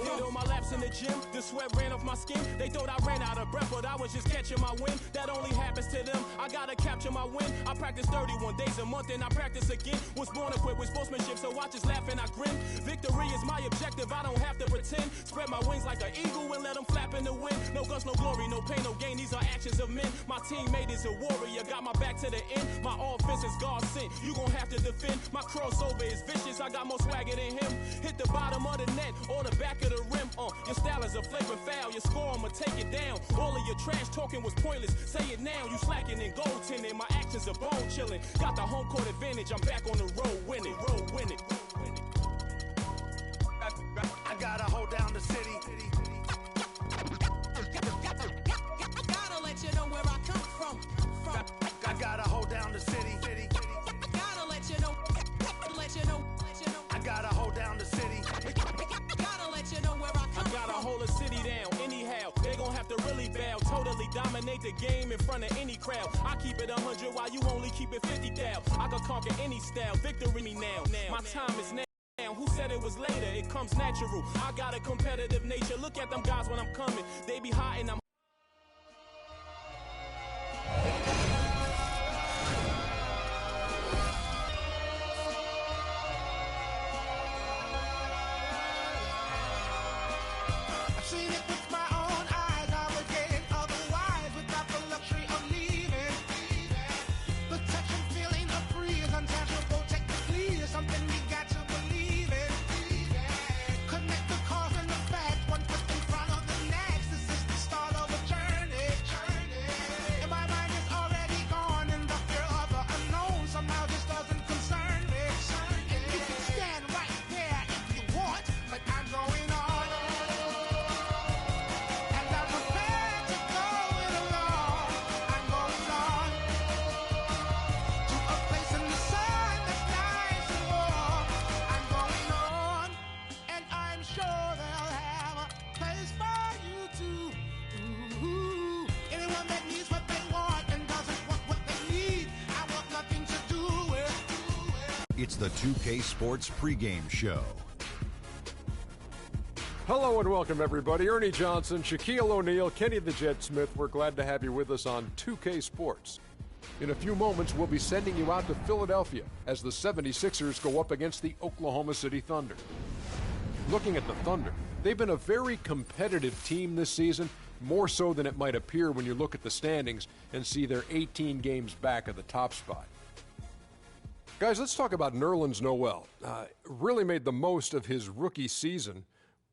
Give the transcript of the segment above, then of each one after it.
Hit on my laps in the gym, the sweat ran off my skin. They thought I ran out of breath, but I was just catching my wind. That only happens to them. I gotta capture my win. I practice 31 days a month and I practice again. Was born equipped with sportsmanship, so I just laugh and I grin. Victory is my objective, I don't have to pretend. Spread my wings like an eagle and let them flap in the wind. No guts, no glory, no pain, no gain. These are actions of men. My teammate is a warrior, got my back to the end. My offense is God sent. You gon' have to defend. My crossover is vicious, I got more swagger than him. Hit the bottom of the net or the back of the rim. Your style is a flagrant foul. Your score, I'ma take it down. All of your trash talking was pointless. Say it now, you slacking in goaltending. My actions are bone chilling. Got the home court advantage. I'm back on the road winning. I gotta hold down the city. Gotta let you know where I come from. I gotta hold down the city. Gotta let you know. I gotta hold down the city. Gotta let you know where I come from. I gotta hold a city down anyhow. They gon' have to really bow. Totally dominate the game in front of any crowd. I keep it 100 while you only keep it 50 thou. I can conquer any style. Victory me now. My time is now. Who said it was later? It comes natural. I got a competitive nature. Look at them guys when I'm coming. They be hot and I'm Seen it with my own eyes, I was getting otherwise without the luxury of leaving. The touch and feeling of free is untouchable. Technically, is something we got to believe in. Connect the cause and the fact, one foot in front of the next. This is the start of a journey. And my mind is already gone in the fear of the unknown. Somehow this doesn't concern me. And you can stand right there if you want, but I'm going on. It's the 2K Sports pregame show. Hello and welcome, everybody. Ernie Johnson, Shaquille O'Neal, Kenny the Jet Smith. We're glad to have you with us on 2K Sports. In a few moments, we'll be sending you out to Philadelphia as the 76ers go up against the Oklahoma City Thunder. Looking at the Thunder, they've been a very competitive team this season, more so than it might appear when you look at the standings and see they're 18 games back of the top spot. Guys, let's talk about Nerlens Noel. Really made the most of his rookie season,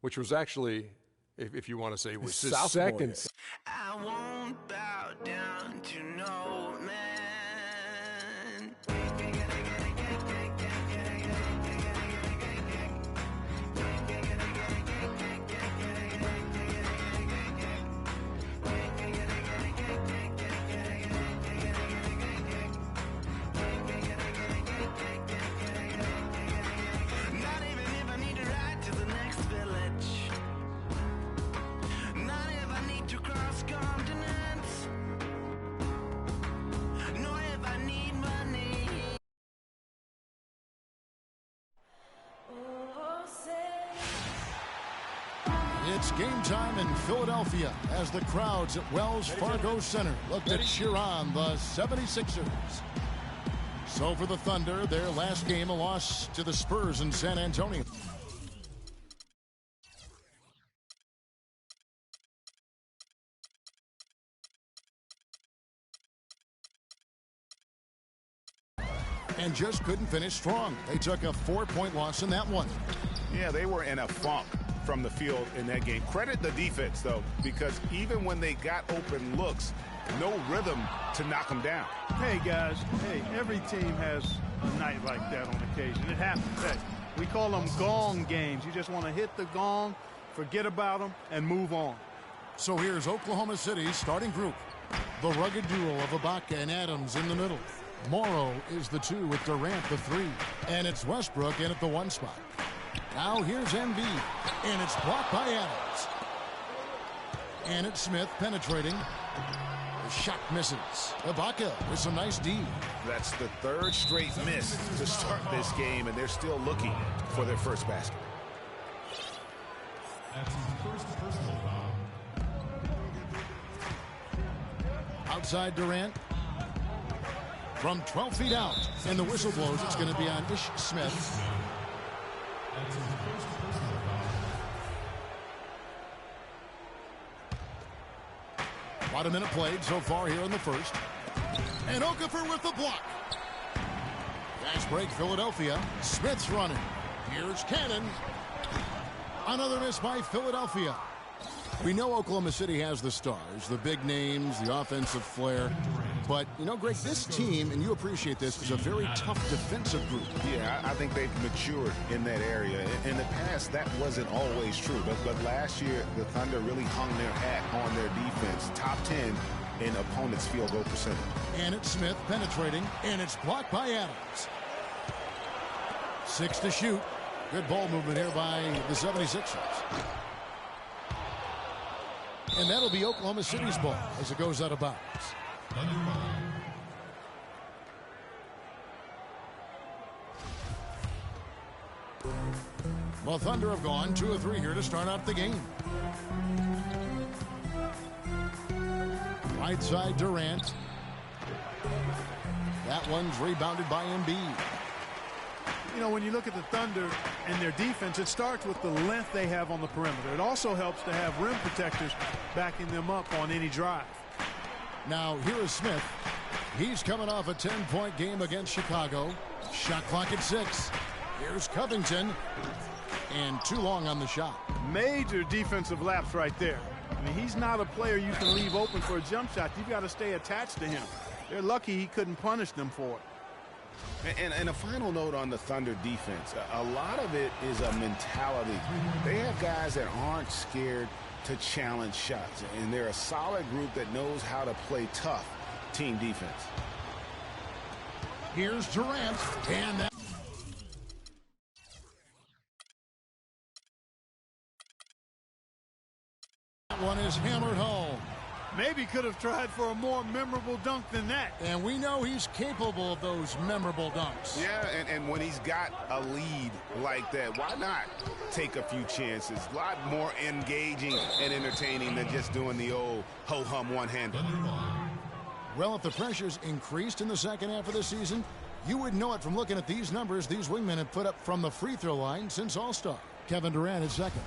which was actually, if you want to say, was his second. I won't bow down to no man. It's game time in Philadelphia as the crowds at Wells Fargo Center look to cheer on the 76ers. So for the Thunder, their last game, a loss to the Spurs in San Antonio. And just couldn't finish strong. They took a 4-point loss in that one. Yeah, they were in a funk from the field in that game. Credit the defense, though, because even when they got open looks, no rhythm to knock them down. Hey, guys. Hey, every team has a night like that on occasion. It happens. Hey, we call them gong games. You just want to hit the gong, forget about them, and move on. So here's Oklahoma City's starting group. The rugged duo of Ibaka and Adams in the middle. Morrow is the 2 with Durant the 3. And it's Westbrook in at the 1 spot. Now here's Embiid, and it's blocked by Adams. And it's Smith penetrating. The shot misses. Ibaka with some nice D. That's the 3rd straight miss to start this game, and they're still looking for their first basket. Outside Durant. From 12 feet out. And the whistle blows. It's going to be on Ish Smith. About a minute played so far here in the first. And Okafor with the block. Fast break, Philadelphia. Smith's running. Here's Cannon. Another miss by Philadelphia. We know Oklahoma City has the stars, the big names, the offensive flair. But, you know, Greg, this team, and you appreciate this, is a very tough defensive group. Yeah, I think they've matured in that area. In the past, that wasn't always true. But last year, the Thunder really hung their hat on their defense. Top 10 in opponents' field goal percentage. And it's Smith penetrating, and it's blocked by Adams. 6 to shoot. Good ball movement here by the 76ers. And that'll be Oklahoma City's ball as it goes out of bounds. Well, Thunder have gone 2 of 3 here to start out the game. Right side Durant. That one's rebounded by Embiid. You know, when you look at the Thunder and their defense, it starts with the length they have on the perimeter. It also helps to have rim protectors backing them up on any drive. Now, here is Smith. He's coming off a 10-point game against Chicago. Shot clock at 6. Here's Covington. And too long on the shot. Major defensive lapse right there. I mean, he's not a player you can leave open for a jump shot. You've got to stay attached to him. They're lucky he couldn't punish them for it. And a final note on the Thunder defense. A lot of it is a mentality. They have guys that aren't scared to challenge shots. And they're a solid group that knows how to play tough team defense. Here's Durant. And that one is hammered home. Maybe could have tried for a more memorable dunk than that. And we know he's capable of those memorable dunks. Yeah, and when he's got a lead like that, why not take a few chances? A lot more engaging and entertaining than just doing the old ho-hum one-hander. Well, if the pressure's increased in the second half of the season, you would know it from looking at these numbers these wingmen have put up from the free throw line since All-Star. Kevin Durant is second.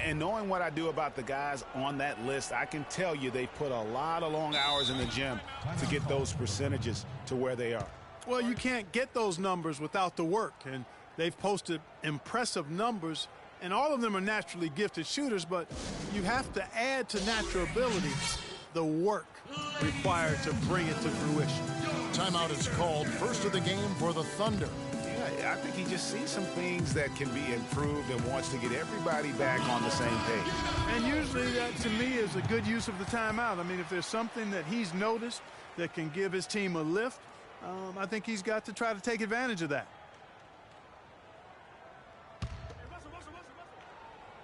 And knowing what I do about the guys on that list, I can tell you they've put a lot of long hours in the gym to get those percentages to where they are. Well, you can't get those numbers without the work, and they've posted impressive numbers, and all of them are naturally gifted shooters, but you have to add to natural ability the work required to bring it to fruition. Timeout is called. First of the game for the Thunder. I think he just sees some things that can be improved and wants to get everybody back on the same page. And usually that, to me, is a good use of the timeout. I mean, if there's something that he's noticed that can give his team a lift, I think he's got to try to take advantage of that.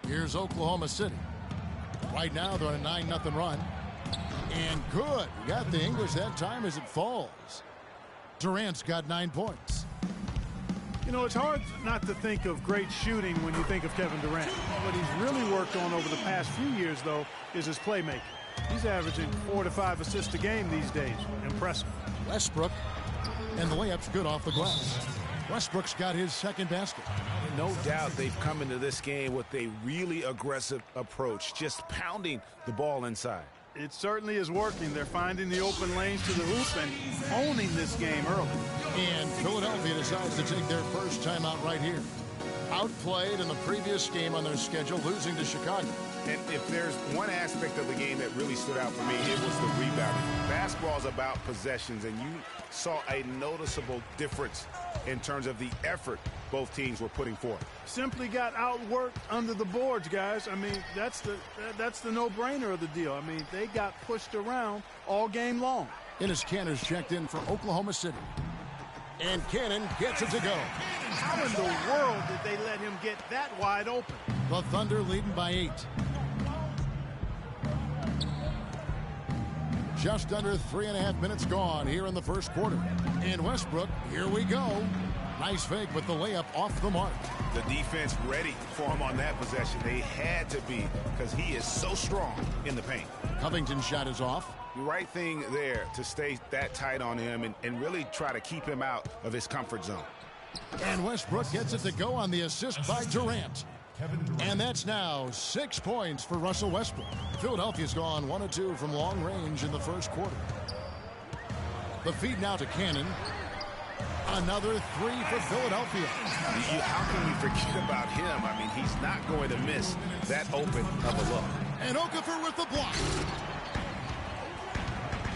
Here's Oklahoma City. Right now they're on a 9-0 run. And good. We got the English that time as it falls. Durant's got 9 points. You know, it's hard not to think of great shooting when you think of Kevin Durant. What he's really worked on over the past few years, though, is his playmaking. He's averaging 4 to 5 assists a game these days. Impressive. Westbrook, and the layup's good off the glass. Westbrook's got his second basket. No doubt they've come into this game with a really aggressive approach, just pounding the ball inside. It certainly is working. They're finding the open lanes to the hoop and owning this game early. And Philadelphia decides to take their first timeout right here. Outplayed in the previous game on their schedule, losing to Chicago. And if there's one aspect of the game that really stood out for me, it was the rebounding. Basketball's about possessions, and you saw a noticeable difference in terms of the effort both teams were putting forth. Simply got outworked under the boards, guys. I mean, that's the no-brainer of the deal. I mean, they got pushed around all game long. Enes Kanter's checked in for Oklahoma City. And Cannon gets it to go. How in the world did they let him get that wide open? The Thunder leading by 8. Just under 3.5 minutes gone here in the first quarter. And Westbrook, here we go. Nice fake with the layup off the mark. The defense ready for him on that possession. They had to be because he is so strong in the paint. Covington's shot is off. The right thing there to stay that tight on him and really try to keep him out of his comfort zone. And Westbrook gets it to go on the assist by Durant. And that's now 6 points for Russell Westbrook. Philadelphia's gone 1 of 2 from long range in the first quarter. The feed now to Cannon. Another 3 for Philadelphia. How can we forget about him? I mean, he's not going to miss that open of a look. And Okafor with the block.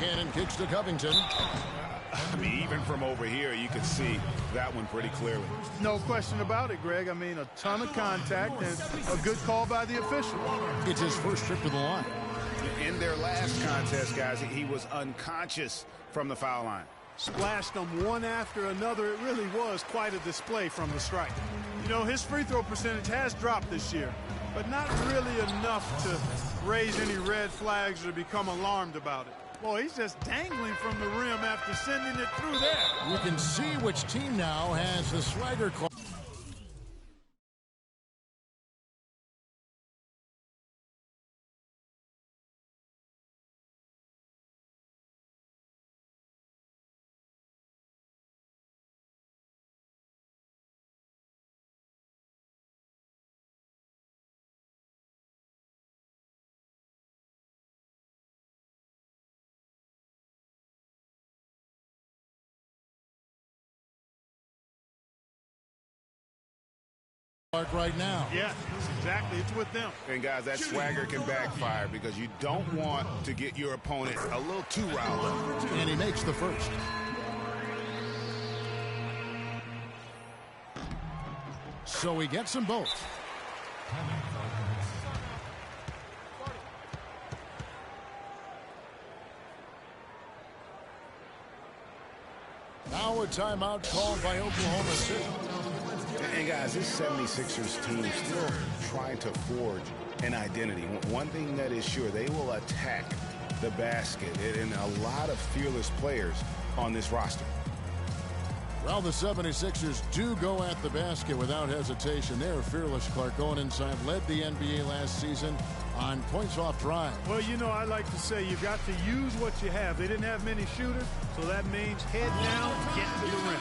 Cannon kicks to Covington. I mean, even from over here, you can see that one pretty clearly. No question about it, Greg. I mean, a ton of contact and a good call by the official. It's his first trip to the line. In their last contest, guys, he was unconscious from the foul line. Splashed them one after another. It really was quite a display from the strike. You know, his free throw percentage has dropped this year, but not really enough to raise any red flags or become alarmed about it. Boy, he's just dangling from the rim after sending it through there. You can see which team now has the swagger club. Right now. Yeah, exactly. It's with them. And guys, that swagger can backfire because you don't want to get your opponent a little too riled up. And he makes the first. So he gets them both. Now a timeout called by Oklahoma City. And guys, this 76ers team is still trying to forge an identity. One thing that is sure, they will attack the basket, and a lot of fearless players on this roster. Well, the 76ers do go at the basket without hesitation. They're fearless, Clark. Going inside, led the NBA last season on points off drive. Well, you know, I like to say you got to use what you have. They didn't have many shooters, so that means head down, get to the rim.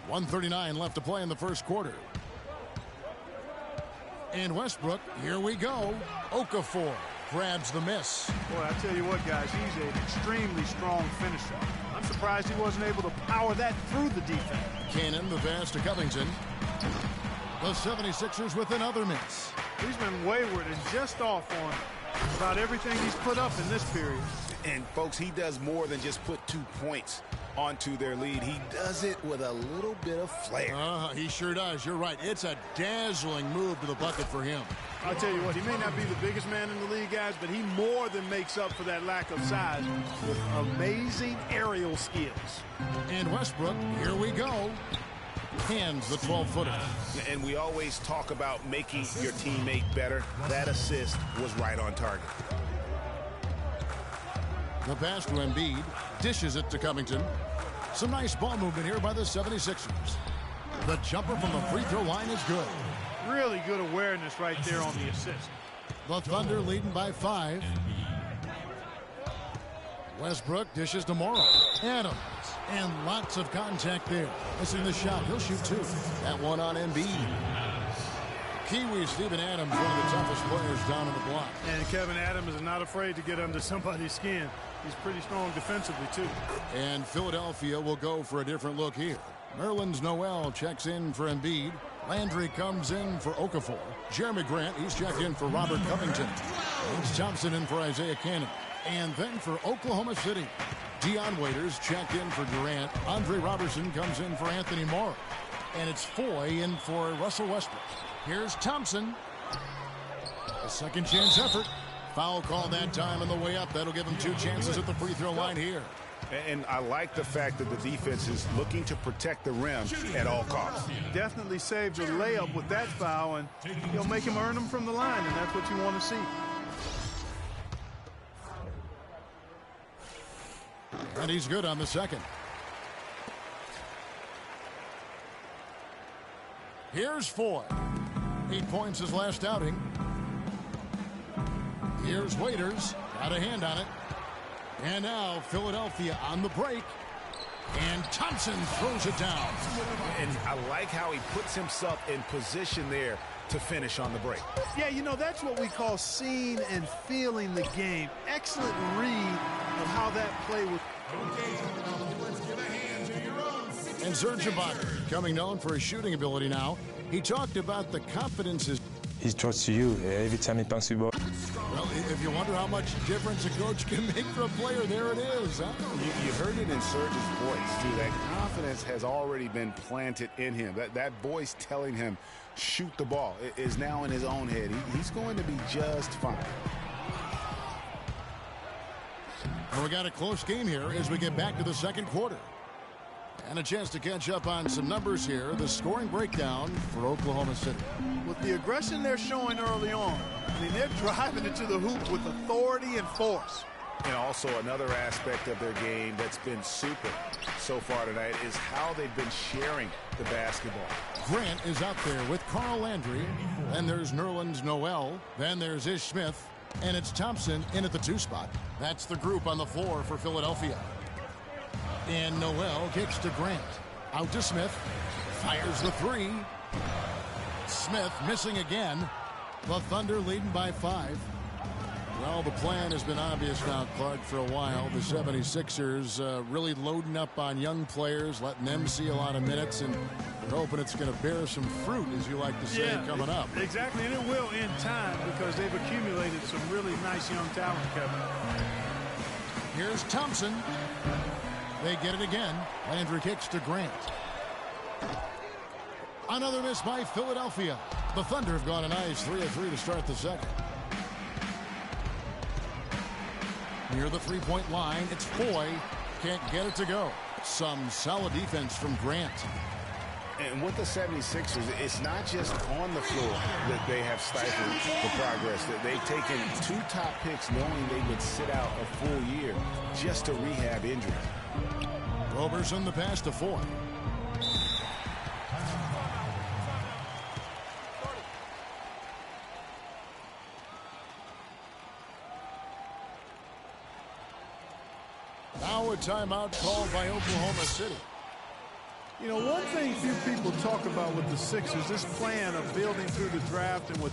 1:39 left to play in the first quarter. And Westbrook, here we go. Okafor grabs the miss. Boy, I tell you what, guys, he's an extremely strong finisher. I'm surprised he wasn't able to power that through the defense. Cannon, the pass to Covington. The 76ers with another miss. He's been wayward and just off on about everything he's put up in this period. And, folks, he does more than just put 2 points onto their lead. He does it with a little bit of flair. He sure does. You're right. It's a dazzling move to the bucket for him. I'll tell you what, he may not be the biggest man in the league, guys, but he more than makes up for that lack of size with amazing aerial skills. And Westbrook, here we go. Hands the 12-footer. And we always talk about making your teammate better. That assist was right on target. The pass to Embiid. Dishes it to Covington. Some nice ball movement here by the 76ers. The jumper from the free throw line is good. Really good awareness right there on the assist. The Thunder leading by 5. Westbrook dishes to Morrow. Adams. And lots of contact there. Missing the shot. He'll shoot 2. That one on Embiid. Kiwi Steven Adams, one of the toughest players down in the block. And Kevin Adams is not afraid to get under somebody's skin. He's pretty strong defensively, too. And Philadelphia will go for a different look here. Nerlens Noel checks in for Embiid. Landry comes in for Okafor. Jeremy Grant, he's checked in for Robert Covington. It's Thompson in for Isaiah Cannon. And then for Oklahoma City, Dion Waiters checked in for Durant. Andre Robertson comes in for Anthony Morrow. And it's Foy in for Russell Westbrook. Here's Thompson. A second chance effort. Foul call that time on the way up. That'll give him 2 chances at the free throw line here. And I like the fact that the defense is looking to protect the rim at all costs. Definitely saved a layup with that foul, and he'll make him earn them from the line, and that's what you want to see. And he's good on the second. Here's Foy. 8 points his last outing. Here's Waiters. Got a hand on it. And now Philadelphia on the break. And Thompson throws it down. And I like how he puts himself in position there to finish on the break. Yeah, you know, that's what we call seeing and feeling the game. Excellent read of how that play was. And Serge Ibaka, becoming known for his shooting ability now, he talked about the confidence he trusts you every time he punts the ball. Well, if you wonder how much difference a coach can make for a player, there it is. Huh? You heard it in Serge's voice, too. That confidence has already been planted in him. That voice telling him, shoot the ball, is now in his own head. He's going to be just fine. And we got a close game here as we get back to the second quarter. And a chance to catch up on some numbers here. The scoring breakdown for Oklahoma City. With the aggression they're showing early on, I mean, they're driving it to the hoop with authority and force. And also another aspect of their game that's been super so far tonight is how they've been sharing the basketball. Grant is out there with Carl Landry. Then there's Nerlens Noel. Then there's Ish Smith. And it's Thompson in at the 2 spot. That's the group on the floor for Philadelphia. And Noel kicks to Grant. Out to Smith. Fires the 3. Smith missing again. The Thunder leading by 5. Well, the plan has been obvious now, Clark, for a while. The 76ers really loading up on young players, letting them see a lot of minutes, and they're hoping it's going to bear some fruit, as you like to say, coming up. Exactly, and it will in time because they've accumulated some really nice young talent, Kevin. Here's Thompson. They get it again. Landry kicks to Grant. Another miss by Philadelphia. The Thunder have gone a nice 3 of 3 to start the second. Near the 3-point line, it's Foy. Can't get it to go. Some solid defense from Grant. And with the 76ers, it's not just on the floor that they have stifled the progress. That they've taken 2 top picks knowing they would sit out a full year just to rehab injury. Roberson the pass to Foy. Now a timeout called by Oklahoma City. You know, one thing few people talk about with the Sixers, this plan of building through the draft and with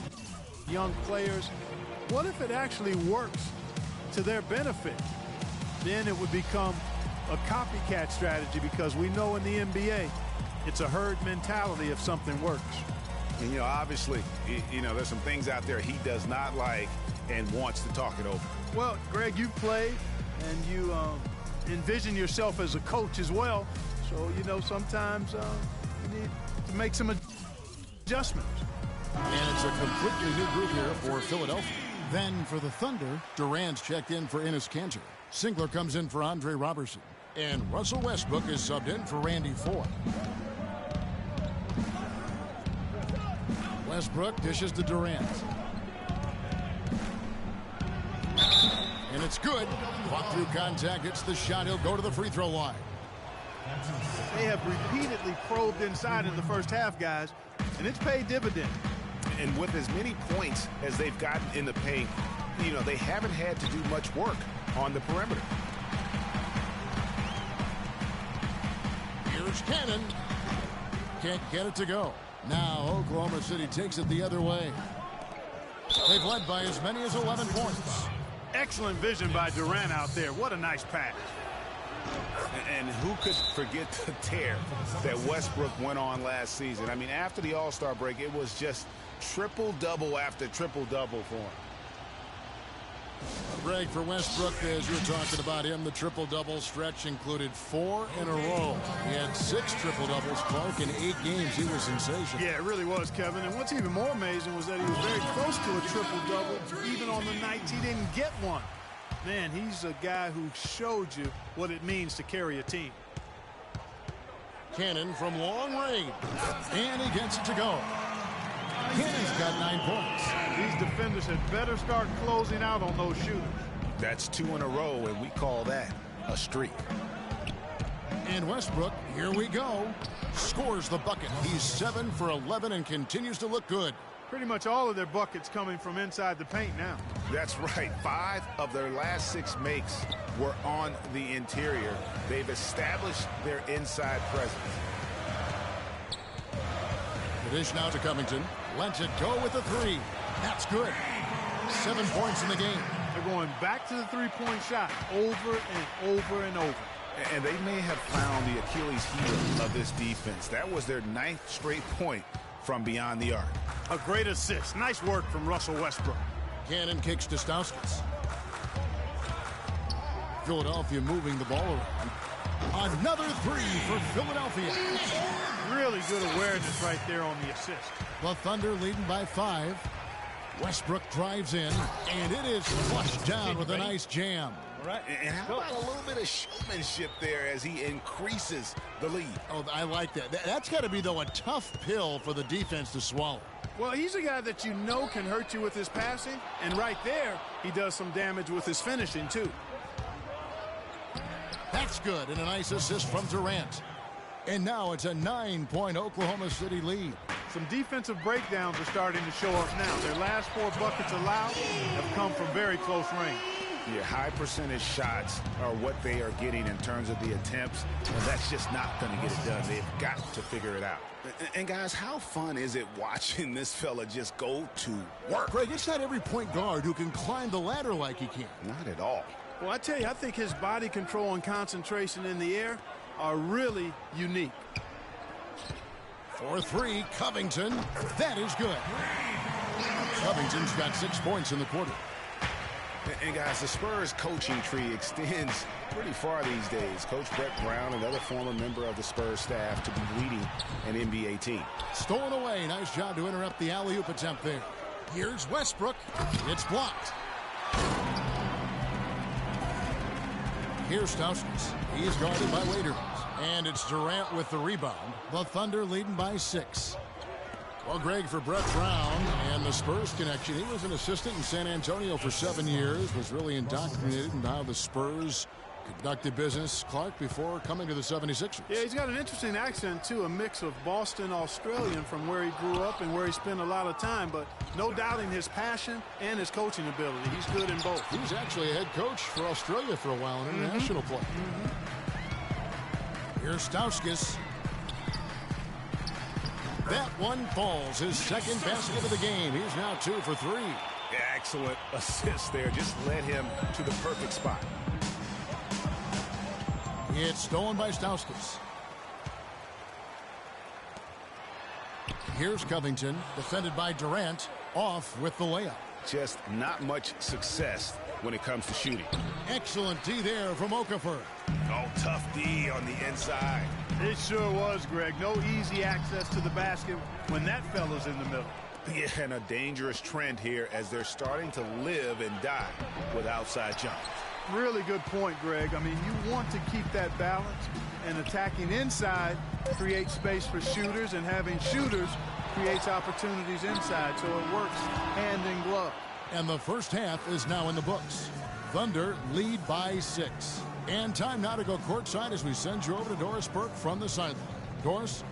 young players, what if it actually works to their benefit? Then it would become a copycat strategy because we know in the NBA, it's a herd mentality if something works. And, you know, obviously, you know, there's some things out there he does not like and wants to talk it over. Well, Greg, you played and you envision yourself as a coach as well. So, you know, sometimes you need to make some adjustments. And it's a completely new group here for Philadelphia. Then for the Thunder, Durant's checked in for Enes Kanter. Singler comes in for Andre Robertson. And Russell Westbrook is subbed in for Randy Foy. Westbrook dishes to Durant. And it's good. Fought through contact. It's the shot. He'll go to the free throw line. They have repeatedly probed inside in the first half, guys, and it's paid dividend. And with as many points as they've gotten in the paint, you know, they haven't had to do much work on the perimeter. Here's Cannon. Can't get it to go. Now Oklahoma City takes it the other way. They've led by as many as 11 points. Excellent vision by Durant out there. What a nice pass. And who could forget the tear that Westbrook went on last season? I mean, after the All-Star break, it was just triple-double after triple-double for him. Greg, for Westbrook, as you were talking about him, the triple-double stretch included 4 in a row. He had 6 triple-doubles, Clark, in 8 games. He was sensational. Yeah, it really was, Kevin. And what's even more amazing was that he was very close to a triple-double, even on the nights he didn't get one. Man, he's a guy who showed you what it means to carry a team. Cannon from long range. And he gets it to go. Cannon's got 9 points. These defenders had better start closing out on those shooters. That's 2 in a row, and we call that a streak. And Westbrook, here we go, scores the bucket. He's 7 for 11 and continues to look good. Pretty much all of their buckets coming from inside the paint now. That's right. 5 of their last 6 makes were on the interior. They've established their inside presence. The dish now to Covington. Lets it go with the 3. That's good. 7 points in the game. They're going back to the three-point shot over and over and over. And they may have found the Achilles heel of this defense. That was their 9th straight point from beyond the arc. A great assist. Nice work from Russell Westbrook. Cannon kicks to Stauskas. Philadelphia moving the ball around. Another 3 for Philadelphia. Really good awareness right there on the assist. The Thunder leading by 5. Westbrook drives in, and it is flushed down with a nice jam. Right. And how about a little bit of showmanship there as he increases the lead? Oh, I like that. That's got to be, though, a tough pill for the defense to swallow. Well, he's a guy that you know can hurt you with his passing, and right there, he does some damage with his finishing, too. That's good, and a nice assist from Durant. And now it's a 9-point Oklahoma City lead. Some defensive breakdowns are starting to show up now. Their last 4 buckets allowed have come from very close range. Yeah, high percentage shots are what they are getting in terms of the attempts, and that's just not going to get it done. They've got to figure it out. And guys, how fun is it watching this fella just go to work? Greg, it's not every point guard who can climb the ladder like he can. Not at all. Well, I tell you, I think his body control and concentration in the air are really unique. For 3, Covington. That is good. Covington's got 6 points in the quarter. And guys, the Spurs coaching tree extends pretty far these days. Coach Brett Brown, another former member of the Spurs staff, to be leading an NBA team. Stolen away. Nice job to interrupt the alley-oop attempt there. Here's Westbrook. It's blocked. Here's Stauskas. He's guarded by Waiters. And it's Durant with the rebound. The Thunder leading by 6. Well, Greg, for Brett Brown and the Spurs connection, he was an assistant in San Antonio for 7 years, was really indoctrinated into how the Spurs conducted business, Clark, before coming to the 76ers. Yeah, he's got an interesting accent, too, a mix of Boston Australian from where he grew up and where he spent a lot of time, but no doubting his passion and his coaching ability. He's good in both. He was actually a head coach for Australia for a while in international play. Here's Stauskas. That one falls. His 2nd basket of the game. He's now 2 for 3. Excellent assist there. Just led him to the perfect spot. It's stolen by Stauskas. Here's Covington, defended by Durant, off with the layup. Just not much success when it comes to shooting. Excellent D there from Okafor. Oh, tough D on the inside. It sure was, Greg. No easy access to the basket when that fella's in the middle. Yeah, and a dangerous trend here as they're starting to live and die with outside jumpers. Really good point, Greg. I mean, you want to keep that balance, and attacking inside creates space for shooters, and having shooters creates opportunities inside, so it works hand in glove. And the first half is now in the books. Thunder lead by 6. And time now to go courtside as we send you over to Doris Burke from the sideline. Doris?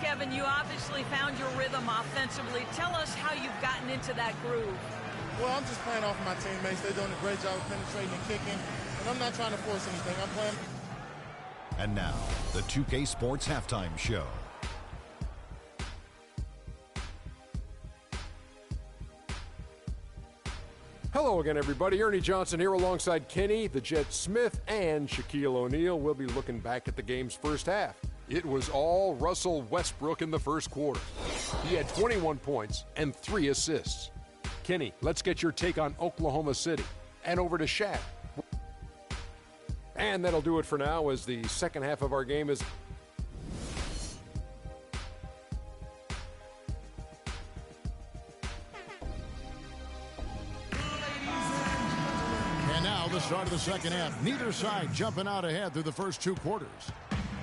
Kevin, you obviously found your rhythm offensively. Tell us how you've gotten into that groove. Well, I'm just playing off of my teammates. They're doing a great job of penetrating and kicking, and I'm not trying to force anything. I'm playing. And now, the 2K Sports Halftime Show. Hello again, everybody. Ernie Johnson here alongside Kenny, the Jet Smith, and Shaquille O'Neal. We'll be looking back at the game's first half. It was all Russell Westbrook in the first quarter. He had 21 points and 3 assists. Kenny, let's get your take on Oklahoma City. And over to Shaq. And that'll do it for now as the second half of our game is... And now the start of the second half. Neither side jumping out ahead through the first 2 quarters.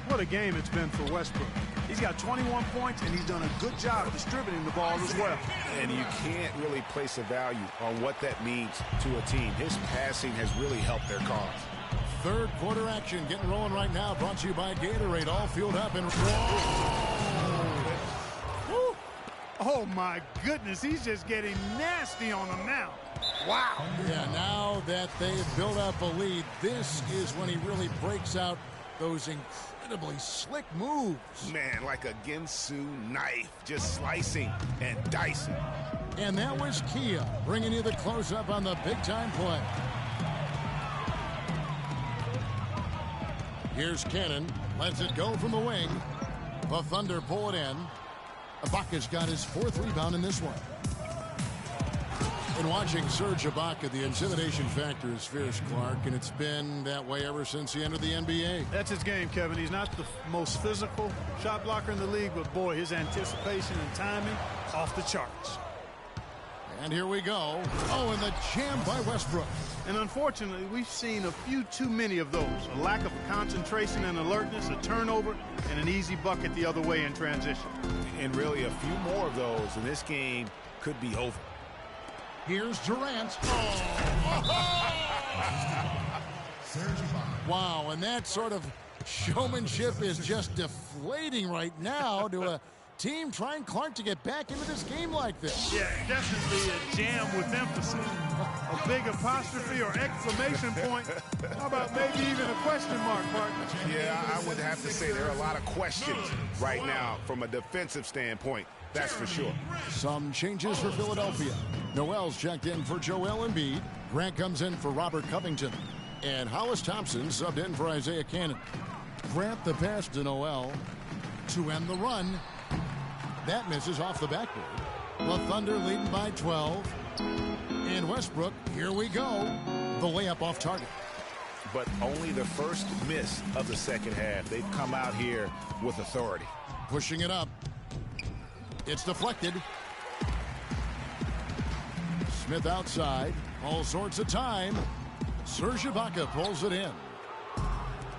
What a game it's been for Westbrook. He's got 21 points, and he's done a good job distributing the ball as well. And you can't really place a value on what that means to a team. His passing has really helped their cause. third quarter action getting rolling right now. Brought to you by Gatorade. All fueled up and Woo. Oh my goodness, he's just getting nasty on them now. Wow. Yeah, now that they've built up a lead, this is when he really breaks out those incredibly slick moves. Man, like a Ginsu knife, just slicing and dicing. And that was Kia bringing you the close-up on the big-time play. Here's Cannon. Lets it go from the wing. The Thunder pull it in. Ibaka's got his 4th rebound in this one. And watching Serge Ibaka, the intimidation factor is fierce, Clark, and it's been that way ever since he entered the NBA. That's his game, Kevin. He's not the most physical shot blocker in the league, but boy, his anticipation and timing off the charts. And here we go. Oh, and the jam by Westbrook. And unfortunately, we've seen a few too many of those. A lack of concentration and alertness, a turnover, and an easy bucket the other way in transition. And really a few more of those, and this game could be over. Here's Durant. Wow, and that sort of showmanship is just deflating right now to a team trying, Clark, to get back into this game like this. Yeah, definitely a jam with emphasis. A big apostrophe or exclamation point. How about maybe even a question mark, partner? Yeah, I would have to say there are a lot of questions right now from a defensive standpoint. That's for sure. Some changes for Philadelphia. Noel's checked in for Joel Embiid. Grant comes in for Robert Covington. And Hollis Thompson subbed in for Isaiah Cannon. Grant the pass to Noel to end the run. That misses off the backboard. The Thunder leading by 12. And Westbrook, here we go. The layup off target. But only the first miss of the second half. They've come out here with authority. Pushing it up. It's deflected. Smith outside. All sorts of time. Serge Ibaka pulls it in.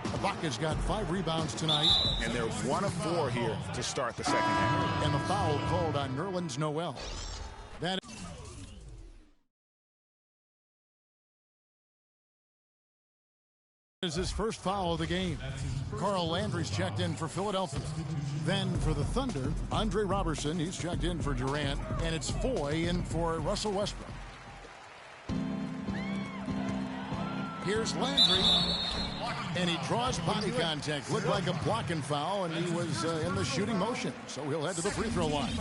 Ibaka's got 5 rebounds tonight. And they're 1 of 4 here to start the second half. And the foul called on Nerlens Noel. That is his first foul of the game. Carl Landry's checked in for Philadelphia. Then for the Thunder, Andre Robertson, he's checked in for Durant. And it's Foy in for Russell Westbrook. Here's Landry. And he draws body contact. Looked like a blocking foul, and he was in the shooting motion. So he'll head to the free throw line.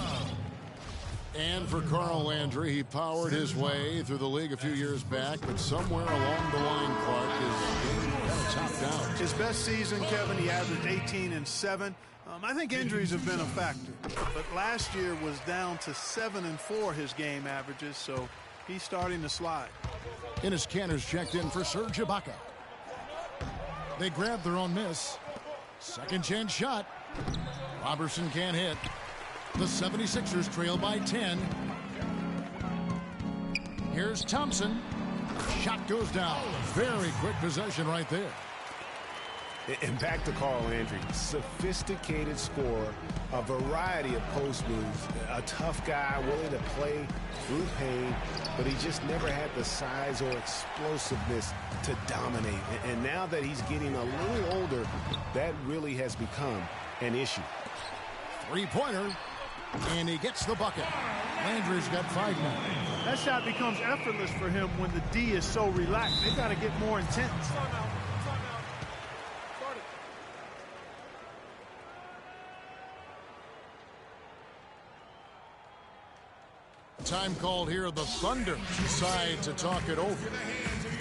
And for Carl Landry, he powered his way through the league a few years back, but somewhere along the line, Clark, his game kind of topped out. His best season, Kevin, he averaged 18 and 7. I think injuries have been a factor. But last year was down to 7 and 4 his game averages, so he's starting to slide. Enes Kanter's checked in for Serge Ibaka. They grab their own miss. Second chance shot. Robertson can't hit. The 76ers trail by 10. Here's Thompson. Shot goes down. Very quick possession right there. And back to Carl Landry. Sophisticated scorer, a variety of post moves, a tough guy willing to play through pain, but he just never had the size or explosiveness to dominate. And now that he's getting a little older, that really has become an issue. Three-pointer, and he gets the bucket. Landry's got 5 now. That shot becomes effortless for him when the D is so relaxed. They've got to get more intense. Time called here. The Thunder decide to talk it over.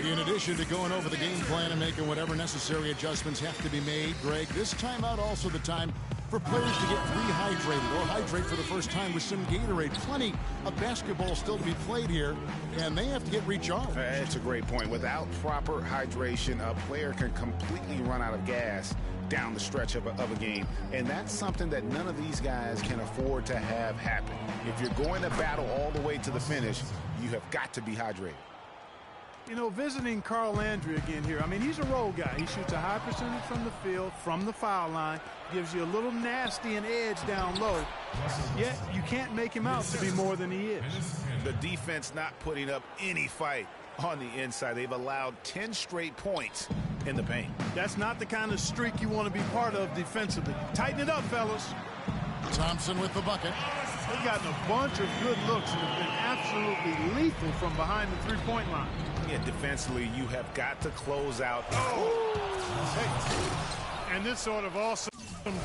In addition to going over the game plan and making whatever necessary adjustments have to be made, Greg, this timeout also the time for players to get rehydrated or hydrate for the first time with some Gatorade. Plenty of basketball still to be played here, and they have to get recharged. That's a great point. Without proper hydration, a player can completely run out of gas down the stretch of a game. And that's something that none of these guys can afford to have happen. If you're going to battle all the way to the finish, you have got to be hydrated. You know, visiting Carl Landry again here, I mean, he's a role guy. He shoots a high percentage from the field, from the foul line, gives you a little nasty and edge down low. Yet, you can't make him out to be more than he is. The defense not putting up any fight on the inside. They've allowed 10 straight points in the paint. That's not the kind of streak you want to be part of defensively. Tighten it up, fellas. Thompson with the bucket. They've gotten a bunch of good looks and have been absolutely lethal from behind the three-point line. Yeah, defensively, you have got to close out. And this sort of awesome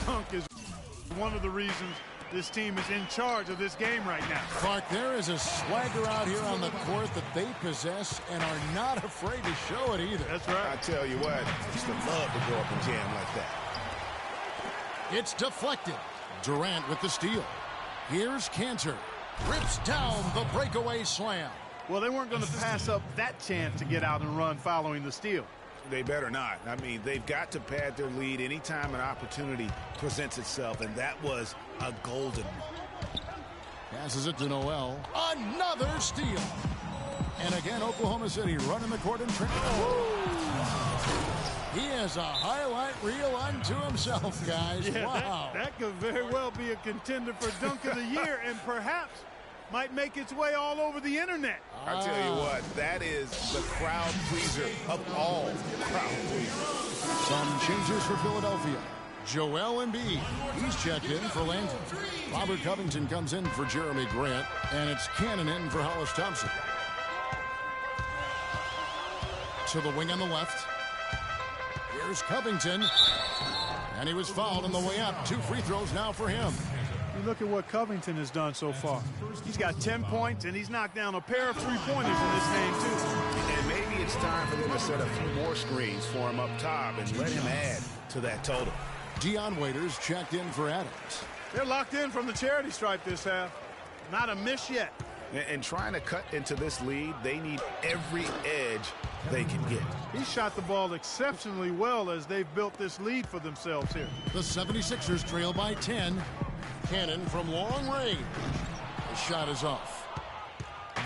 dunk is one of the reasons this team is in charge of this game right now. Clark, there is a swagger out here on the court that they possess and are not afraid to show it either. That's right. I tell you what, I used to love to go up and jam like that. It's deflected. Durant with the steal. Here's Cantor. Rips down the breakaway slam. Well, they weren't going to pass up that chance to get out and run following the steal. They better not. I mean, they've got to pad their lead anytime an opportunity presents itself, and that was a golden one. Passes it to Noel. Another steal. And again, Oklahoma City running the court in transition. He has a highlight reel unto himself, guys. Yeah, wow. That could very well be a contender for Dunk of the Year and perhaps might make its way all over the internet. I tell you what, that is the crowd pleaser of all crowd pleasers. Some changes for Philadelphia. Joel Embiid, he's checked in for Landon. Robert Covington comes in for Jeremy Grant, and it's Cannon in for Hollis Thompson. To the wing on the left. Here's Covington, and he was fouled on the way up. 2 free throws now for him. You look at what Covington has done so far. He's got 10 points, and he's knocked down a pair of three-pointers in this game, too. And maybe it's time for them to set a few more screens for him up top and let him add to that total. Dion Waiters checked in for Adams. They're locked in from the charity stripe this half. Not a miss yet. And trying to cut into this lead, they need every edge they can get. He shot the ball exceptionally well as they've built this lead for themselves here. The 76ers trail by 10. Cannon from long range. The shot is off.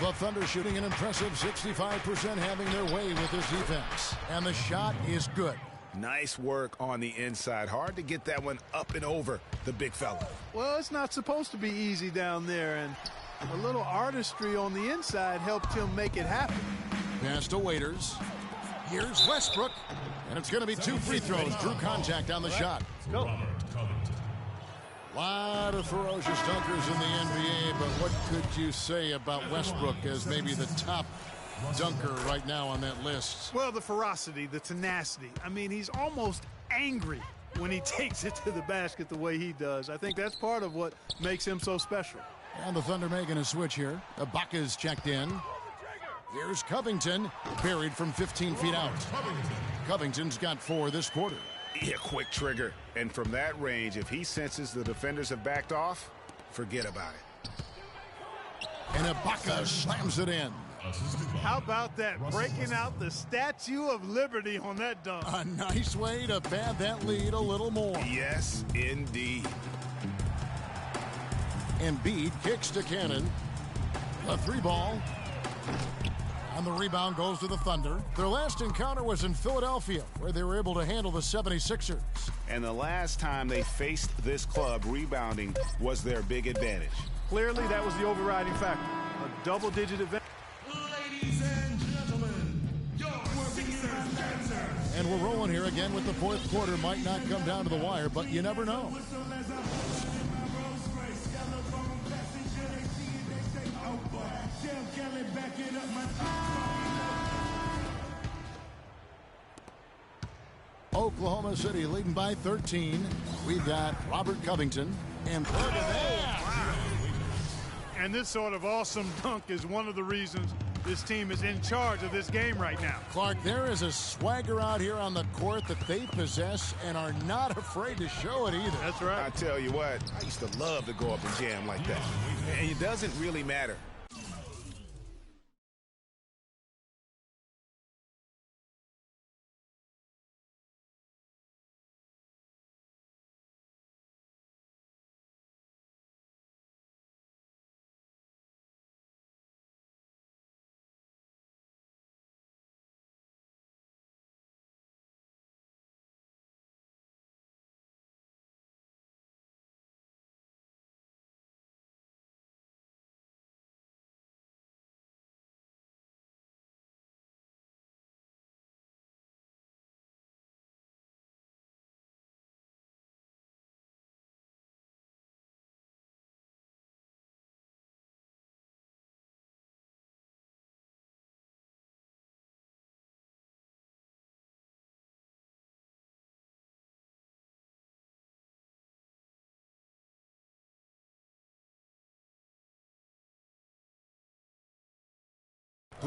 The Thunder shooting an impressive 65%, having their way with this defense. And the shot is good. Nice work on the inside. Hard to get that one up and over the big fella. Well, it's not supposed to be easy down there, and a little artistry on the inside helped him make it happen. Pass to Waiters. Here's Westbrook. And it's going to be 2 free throws. Drew contact on the shot. Go. A lot of ferocious dunkers in the NBA, but what could you say about Westbrook as maybe the top dunker right now on that list? Well, the ferocity, the tenacity. I mean, he's almost angry when he takes it to the basket the way he does. I think that's part of what makes him so special. And the Thunder making a switch here. Ibaka's checked in. Here's Covington, buried from 15 feet out. Covington's got 4 this quarter. Yeah, quick trigger. And from that range, if he senses the defenders have backed off, forget about it. And Ibaka slams it in. How about that? Breaking out the Statue of Liberty on that dunk. A nice way to pad that lead a little more. Yes, indeed. Embiid kicks to Cannon. A 3-ball. And the rebound goes to the Thunder. Their last encounter was in Philadelphia, where they were able to handle the 76ers. And the last time they faced this club, rebounding was their big advantage. Clearly, that was the overriding factor. A double-digit advantage. Ladies and gentlemen, your Sixers dancer. And we're rolling here again with the 4th quarter. Might not come down to the wire, but you never know. Oklahoma City leading by 13. We've got Robert Covington. And And this sort of awesome dunk is one of the reasons this team is in charge of this game right now. Clark, there is a swagger out here on the court that they possess and are not afraid to show it either. That's right. I tell you what, I used to love to go up and jam like that. And it doesn't really matter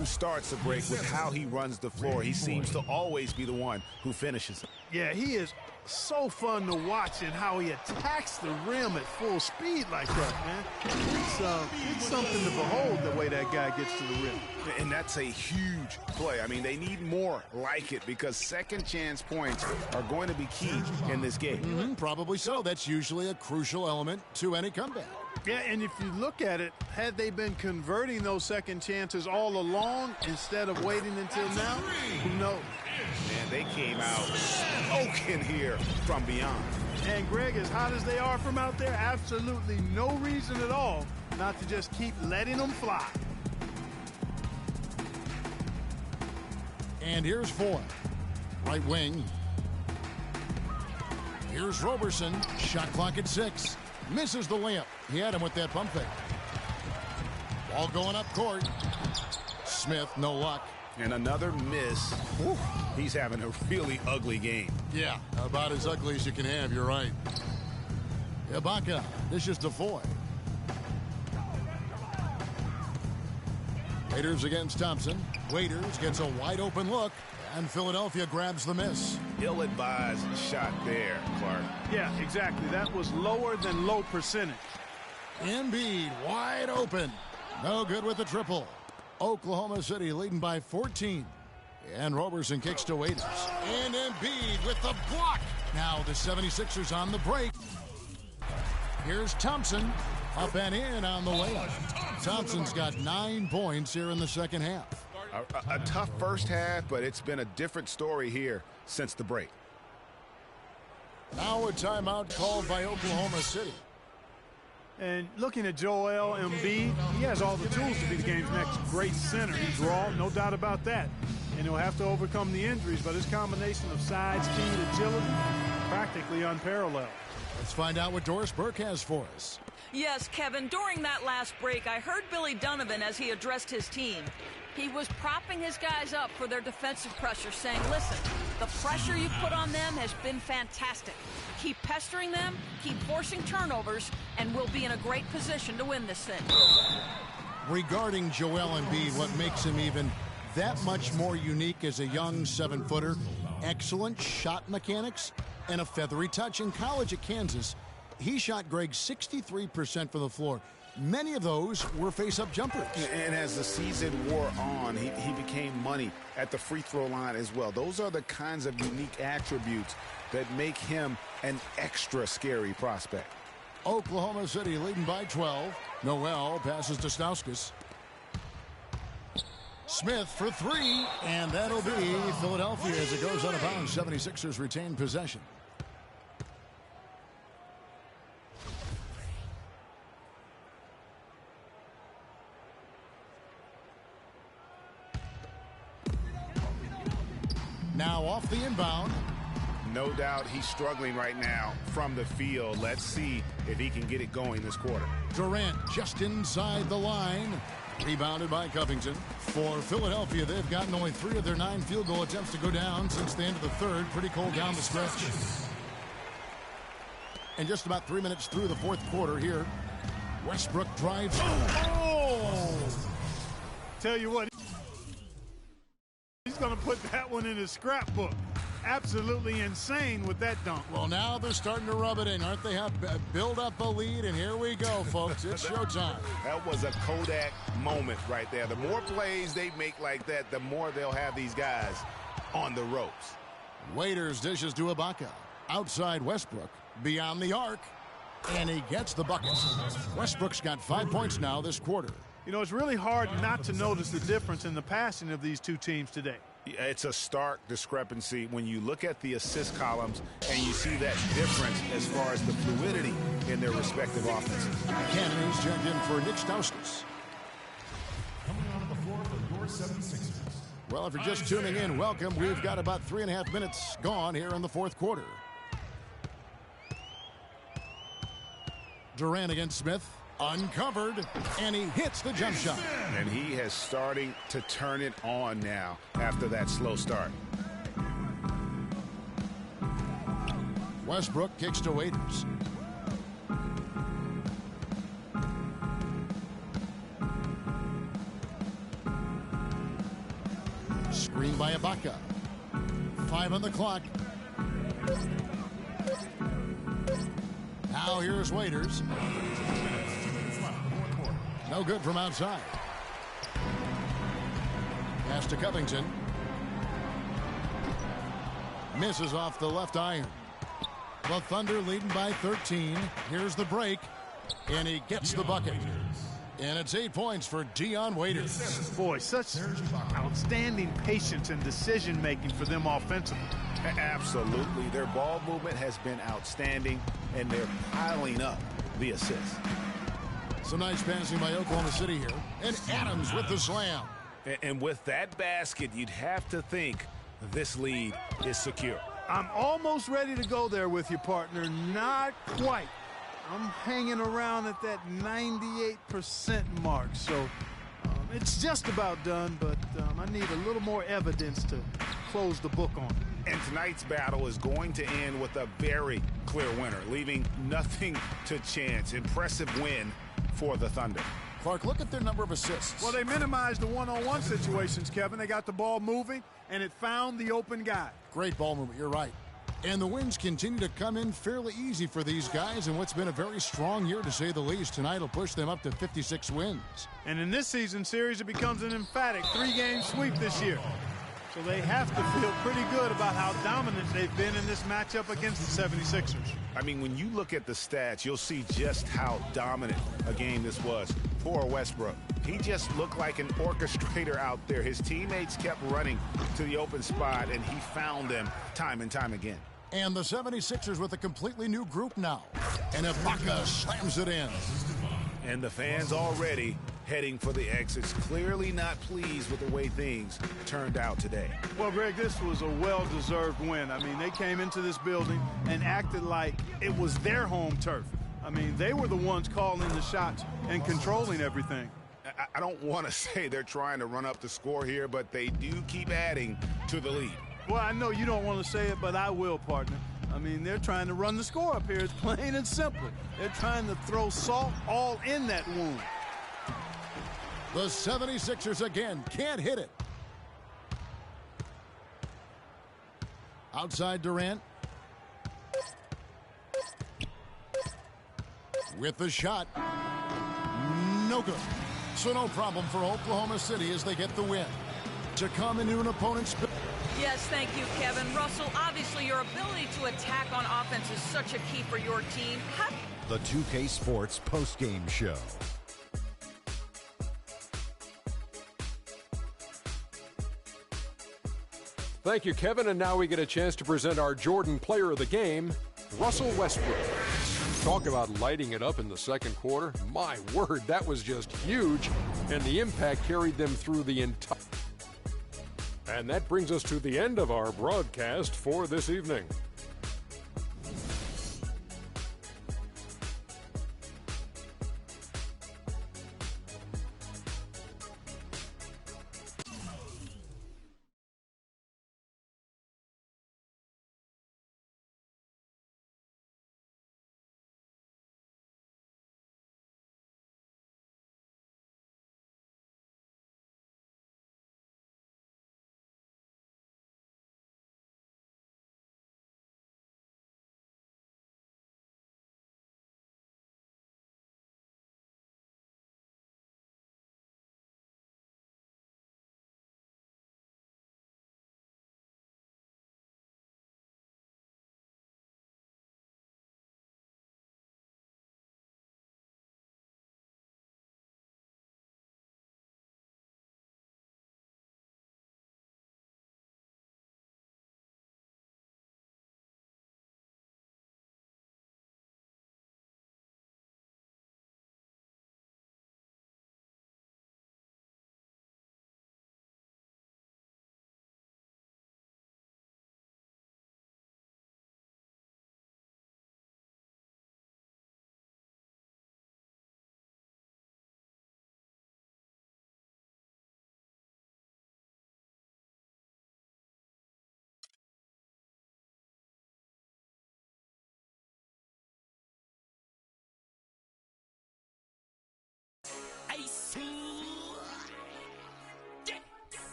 who starts the break with how he runs the floor. He seems to always be the one who finishes it. Yeah, he is so fun to watch and how he attacks the rim at full speed like that, man. It's something to behold the way that guy gets to the rim. And that's a huge play. I mean, they need more like it because second chance points are going to be key in this game. Probably so. That's usually a crucial element to any comeback. Yeah, and if you look at it, had they been converting those second chances all along instead of waiting until now, who knows? Man, they came out smoking here from beyond. And Greg, as hot as they are from out there, absolutely no reason at all not to just keep letting them fly. And here's Foy, right wing. Here's Roberson, shot clock at 6. Misses the layup. He had him with that pump fake. Ball going up court. Smith, no luck. And another miss. Whew. He's having a really ugly game. Yeah, about as ugly as you can have, you're right. Ibaka, this is Foy. Waiters against Thompson. Waiters gets a wide open look, and Philadelphia grabs the miss. Ill-advised shot there, Clark. Yeah, exactly. That was lower than low percentage. Embiid wide open. No good with the triple. Oklahoma City leading by 14. And Roberson kicks to Waiters. And Embiid with the block. Now the 76ers on the break. Here's Thompson. Up and in on the layup. Thompson's got 9 points here in the second half. A tough first half, but it's been a different story here since the break. Now a timeout called by Oklahoma City. And looking at Joel Embiid, he has all the tools to be the game's next great center. He's raw, no doubt about that. And he'll have to overcome the injuries, but his combination of size, speed, agility, practically unparalleled. Let's find out what Doris Burke has for us. Yes, Kevin, during that last break, I heard Billy Donovan as he addressed his team. He was propping his guys up for their defensive pressure, saying, listen, the pressure you put on them has been fantastic. Keep pestering them, keep forcing turnovers, and we'll be in a great position to win this thing. Regarding Joel Embiid, what makes him even that much more unique as a young 7-footer, excellent shot mechanics and a feathery touch. In college at Kansas, he shot Greg 63% from the floor. Many of those were face-up jumpers. And as the season wore on, he became money at the free throw line as well. Those are the kinds of unique attributes that make him an extra scary prospect. Oklahoma City leading by 12. Noel passes to Stauskas. Smith for 3, and that'll be Philadelphia as it goes out of bounds. 76ers retain possession. Now off the inbound. No doubt he's struggling right now from the field. Let's see if he can get it going this quarter. Durant just inside the line. Rebounded by Covington. For Philadelphia, they've gotten only 3 of their 9 field goal attempts to go down since the end of the third. Pretty cold down the stretch. And just about 3 minutes through the fourth quarter here. Westbrook drives. Oh! Tell you what, he's going to put that one in his scrapbook. Absolutely insane with that dunk. Well, now they're starting to rub it in, aren't they? Have build up a lead, and here we go, folks. It's showtime. That was a Kodak moment right there. The more plays they make like that, the more they'll have these guys on the ropes. Waiters dishes to Ibaka. Outside Westbrook. Beyond the arc. And he gets the buckets. Westbrook's got 5 points now this quarter. You know, it's really hard not to notice the difference in the passing of these two teams today. It's a stark discrepancy when you look at the assist columns and you see that difference as far as the fluidity in their respective offenses. Cannon's checked in for Nick Stauskas. Coming on the floor for your 76ers. Well, if you're just tuning in, welcome. We've got about 3.5 minutes gone here in the fourth quarter. Durant against Smith. Uncovered, and he hits the jump shot. And he has starting to turn it on now after that slow start. Westbrook kicks to Waiters. by Ibaka. 5 on the clock. Now here's Waiters. No good from outside. Pass to Covington. Misses off the left iron. The Thunder leading by 13. Here's the break. And he gets the bucket. And it's 8 points for Dion Waiters. Boy, such outstanding patience and decision-making for them offensively. Absolutely. Their ball movement has been outstanding, and they're piling up the assists. Some nice passing by Oklahoma City here. And Adams with the slam. And with that basket, you'd have to think this lead is secure. I'm almost ready to go there with you, partner. Not quite. I'm hanging around at that 98% mark, so it's just about done, but I need a little more evidence to close the book on it. And tonight's battle is going to end with a very clear winner, leaving nothing to chance. Impressive win for the Thunder. Clark, look at their number of assists. Well, they minimized the one-on-one situations, Kevin. They got the ball moving, and it found the open guy. Great ball movement, you're right. And the wins continue to come in fairly easy for these guys in what's been a very strong year, to say the least. Tonight will push them up to 56 wins. And in this season series, it becomes an emphatic 3-game sweep this year. So they have to feel pretty good about how dominant they've been in this matchup against the 76ers. I mean, when you look at the stats, you'll see just how dominant a game this was for Westbrook. He just looked like an orchestrator out there. His teammates kept running to the open spot, and he found them time and time again. And the 76ers with a completely new group now. And Ibaka slams it in. And the fans already heading for the exits, clearly not pleased with the way things turned out today. Well, Greg, this was a well-deserved win. I mean, they came into this building and acted like it was their home turf. I mean, they were the ones calling the shots and controlling everything. I don't want to say they're trying to run up the score here, but they do keep adding to the lead. Well, I know you don't want to say it, but I will, partner. I mean, they're trying to run the score up here. It's plain and simple. They're trying to throw salt all in that wound. The 76ers again can't hit it. Outside Durant. With the shot. No good. So no problem for Oklahoma City as they get the win. To come into an opponent's... Yes, thank you, Kevin. Russell, obviously your ability to attack on offense is such a key for your team. The 2K Sports postgame show. Thank you, Kevin. And now we get a chance to present our Jordan Player of the Game, Russell Westbrook. Talk about lighting it up in the second quarter. My word, that was just huge. And the impact carried them through the entire... And that brings us to the end of our broadcast for this evening.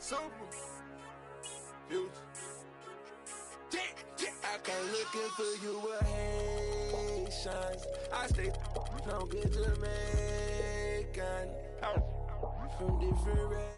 Super. Future. I come looking for you with Haitians. I stay from good Jamaican. From different races.